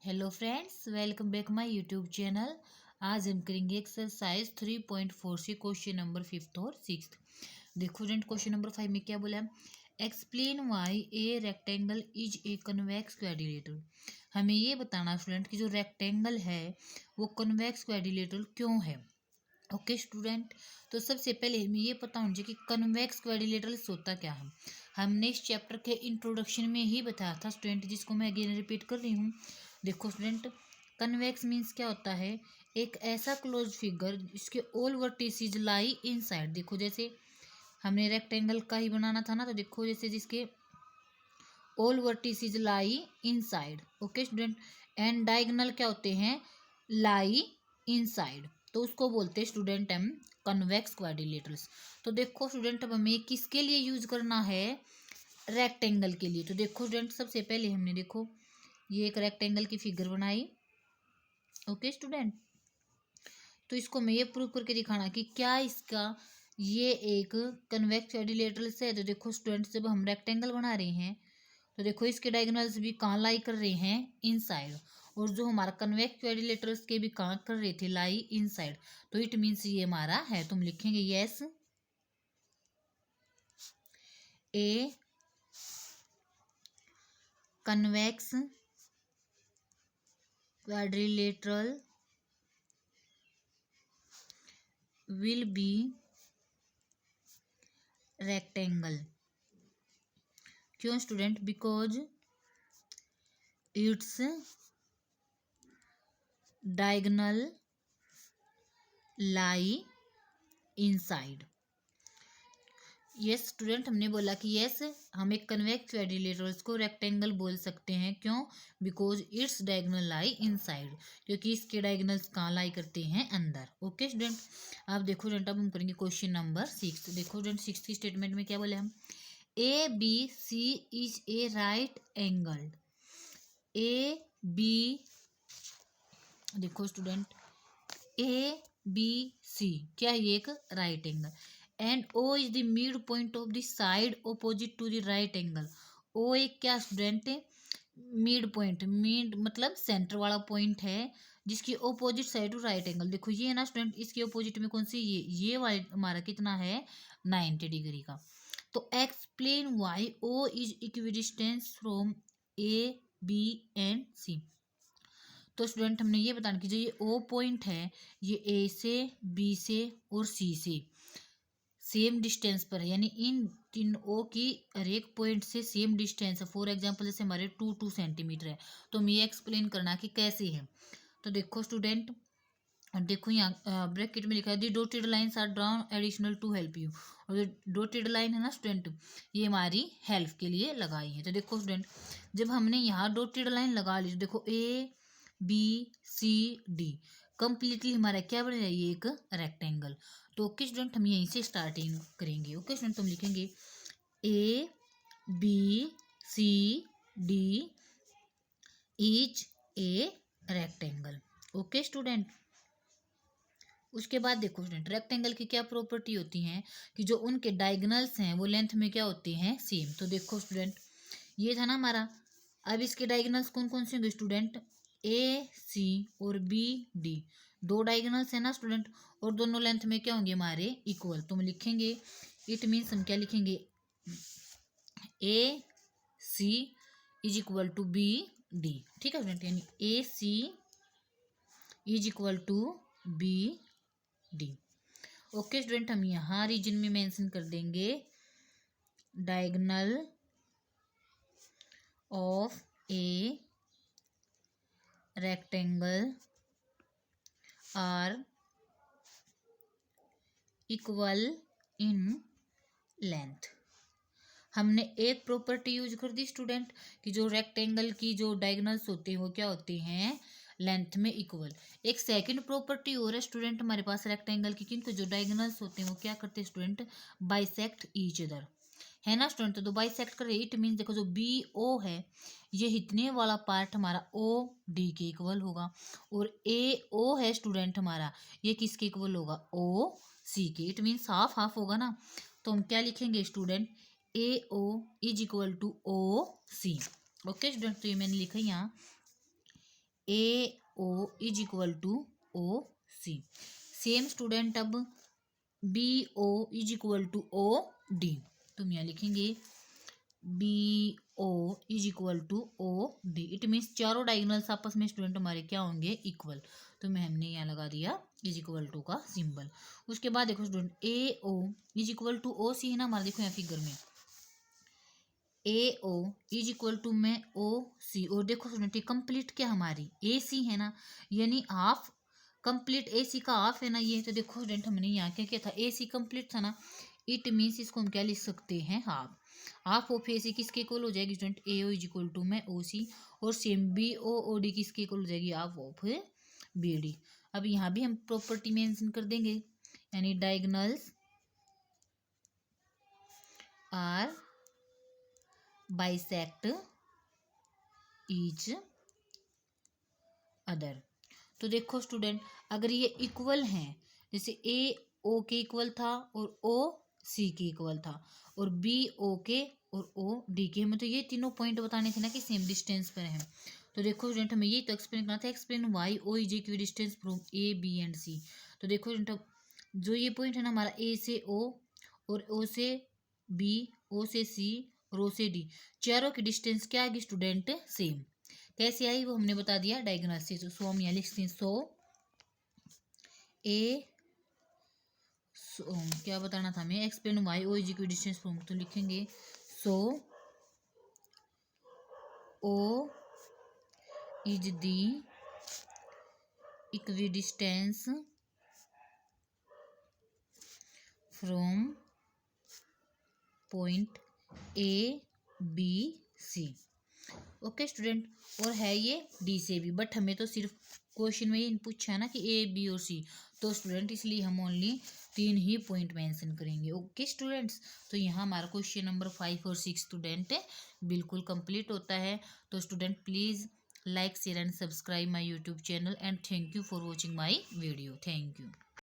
Hello friends, welcome back my YouTube channel. आज हम करेंगे एक्सरसाइज 3.4 से क्वेश्चन नंबर 5th और 6th। देखो फ्रेंड, क्वेश्चन नंबर 5 में क्या बोला है? Explain why a rectangle is a convex quadrilateral. हमें ये बताना स्टूडेंट कि जो रेक्टेंगल है वो कन्वेक्स क्वाड्रिलेटरल क्यों है। ओके स्टूडेंट, तो सबसे पहले हमें ये पता होना चाहिए कि कन्वेक्स क्वाड्रिलेटरल्स होता क्या है। हमने इस चैप्टर के इंट्रोडक्शन में ही बताया था स्टूडेंट, जिसको मैं अगेन रिपीट कर रही हूँ। देखो स्टूडेंट, कन्वेक्स मीन्स क्या होता है? एक ऐसा क्लोज फिगर जिसके ऑल वर्टिसेस लाई इनसाइड। देखो जैसे हमने रेक्टेंगल का ही बनाना था ना, तो देखो जैसे जिसके all vertices lie inside. Okay student, and diagonal क्या होते हैं? लाई इनसाइड। तो उसको बोलते हैं स्टूडेंट हम कन्वेक्स क्वाड्रिलेटरल्स। तो देखो स्टूडेंट, अब हमें किसके लिए यूज करना है? रेक्टेंगल के लिए। तो देखो स्टूडेंट, सबसे पहले हमने देखो ये एक रेक्टेंगल की फिगर बनाई। ओके स्टूडेंट, तो इसको मैं ये प्रूव करके दिखाना कि क्या इसका ये एक कन्वेक्स क्वाड्रिलेटरल्स है। तो देखो स्टूडेंट, जब हम रेक्टेंगल बना रहे हैं तो देखो इसके डायगोनल्स भी कहाँ लाई कर रहे हैं? इनसाइड। और जो हमारा कन्वेक्स क्वाड्रिलेटरल्स के भी कहाँ कर रहे थे? लाई इनसाइड। तो इट मीन्स ये हमारा है। तुम लिखेंगे yes a convex quadrilateral will be rectangle। क्यों student? Because its diagonal lie inside. Yes student, हमने बोला कि यस हम एक कन्वेक्स क्वाड्रिलेटरल्स को रेक्टेंगल बोल सकते हैं। क्यों? Because its diagonal lie inside, क्योंकि इसके डायगोनल्स कहाँ लाई करते हैं? अंदर। ओके स्टूडेंट, आप देखो स्टूडेंट, अब हम करेंगे क्वेश्चन नंबर 6। देखो स्टूडेंट, 6 की स्टेटमेंट में क्या बोले हम? A B C is a right angle. A B, देखो स्टूडेंट, ए बी सी क्या है? ये एक right angle. And O is the mid point of the side opposite to the right angle. O एक क्या स्टूडेंट है? Mid point. Mid मतलब centre वाला पॉइंट है जिसकी opposite side to right angle. देखो ये है ना स्टूडेंट, इसके ऑपोजिट में कौन सी? ये वाला हमारा कितना है? 90 डिग्री का। तो explain why O is equidistance from A B and C. तो स्टूडेंट, हमने ये बताना कि जो ये ओ पॉइंट है ये ए से, बी से और सी से सेम डिस्टेंस पर है, यानी इन तीन ओ की हर एक पॉइंट से सेम डिस्टेंस है। फॉर एग्जांपल जैसे हमारे 2 सेंटीमीटर है, तो हमें ये एक्सप्लेन करना कि कैसे है। तो देखो स्टूडेंट, और देखो यहाँ ब्रैकेट में लिखा है the dotted lines are drawn additional to help you. और जो डॉटेड लाइन है ना स्टूडेंट, ये हमारी हेल्प के लिए लगाई है। तो देखो स्टूडेंट, जब हमने यहाँ डॉटेड लाइन लगा ली तो देखो A B C D completely हमारा क्या बन जाए? ये एक रेक्टेंगल। तो ओके स्टूडेंट, हम यहीं से स्टार्टिंग करेंगे। ओके स्टूडेंट, तुम लिखेंगे A B C D is a rectangle. Okay student, उसके बाद देखो स्टूडेंट, रेक्टेंगल की क्या प्रॉपर्टी होती है कि जो उनके डायगोनल्स हैं वो लेंथ में क्या होते हैं? सेम। तो देखो स्टूडेंट, ये था ना हमारा। अब इसके डायगोनल्स कौन कौन से होंगे स्टूडेंट? ए सी और बी डी, दो डायगोनल्स है ना स्टूडेंट, और दोनों लेंथ में क्या होंगे? हमारे इक्वल। तो हम लिखेंगे, इट मीन्स हम क्या लिखेंगे? A C is equal to B D. ठीक है स्टूडेंट, यानी A C is equal to B D. Okay student, हम यहाँ रीजन में मेंशन कर देंगे diagonal of a rectangle are equal in length. हमने एक प्रॉपर्टी यूज कर दी स्टूडेंट कि जो रेक्टेंगल की जो डायगोनल्स होते हैं वो क्या होते हैं? लेंथ में इक्वल। एक सेकंड प्रॉपर्टी और है स्टूडेंट हमारे पास रेक्टेंगल की, किंतु जो डायगोनल्स होते हैं वो क्या करते हैं स्टूडेंट? बाइसेक्ट ईच अदर, है ना स्टूडेंट। तो बाइसेक्ट कर रहे, इट मीन्स देखो जो बी ओ है ये इतने वाला पार्ट हमारा ओ डी के इक्वल होगा, और ए ओ है स्टूडेंट हमारा, ये किसके इक्वल होगा? ओ सी के। इट मीन्स हाफ हाफ होगा ना। तो हम क्या लिखेंगे student? A O is equal to O C. Okay student, तो ये मैंने लिखा यहाँ A O is equal to O C. Same student अब B O is equal to O D. तुम यहाँ लिखेंगे B O is equal to O D. It means चारों डायगोनल्स आपस में स्टूडेंट हमारे क्या होंगे, इक्वल। तो मैं हमने यहाँ लगा दिया इज इक्वल टू का सिंबल। उसके बाद देखो student A O is equal to O C है ना हमारा, देखो यहाँ फिगर में A O is equal to में ओ सी। और देखो स्टूडेंट ये कंप्लीट क्या हमारी ए सी है ना, यानी हाफ कंप्लीट ए सी का हाफ है ना ये। तो देखो स्टूडेंट हमने यहाँ क्या किया था, ए सी कंप्लीट था ना, इट मीन्स इसको हम क्या लिख सकते हैं, half. Half of A C किसके इक्वल हो जाएगी student, A O is equal to में ओ सी। और सेम बी ओ डी किसके इक्वल हो जाएगी, हाफ ऑफ बी डी। अब यहाँ भी हम प्रॉपर्टी मेंशन कर देंगे, यानी diagonals are bisect each other. तो देखो स्टूडेंट अगर ये इक्वल हैं, जैसे ए ओ के इक्वल था और ओ सी के इक्वल था और बी ओ के और ओ डी के, हमें तो ये तीनों पॉइंट बताने थे ना कि सेम डिस्टेंस पर हैं। तो देखो स्टूडेंट हमें ये तो एक्सप्लेन करना था, explain why O is equal distance from A B and C. तो देखो स्टूडेंट जो ये पॉइंट है ना हमारा ए से ओ और ओ से बी, ओ से सी और ओ से डी, चारों की डिस्टेंस क्या आएगी स्टूडेंट, सेम। कैसे आई वो हमने बता दिया डायगोनल से। सो हम यहाँ लिखते हैं सो ए क्या बताना था हमें, explain why O is equal distance from. तो लिखेंगे so O is the equidistance from point A B C. Okay student, और है ये डी से भी, बट हमें तो सिर्फ क्वेश्चन में ये पूछा है ना कि ए बी और सी, तो स्टूडेंट इसलिए हम ओनली 3 ही पॉइंट मेंशन करेंगे। ओके स्टूडेंट्स, तो यहाँ हमारा क्वेश्चन नंबर 5 और 6 स्टूडेंट बिल्कुल कंप्लीट होता है। तो student please like share and subscribe my YouTube channel and thank you for watching my video. Thank you.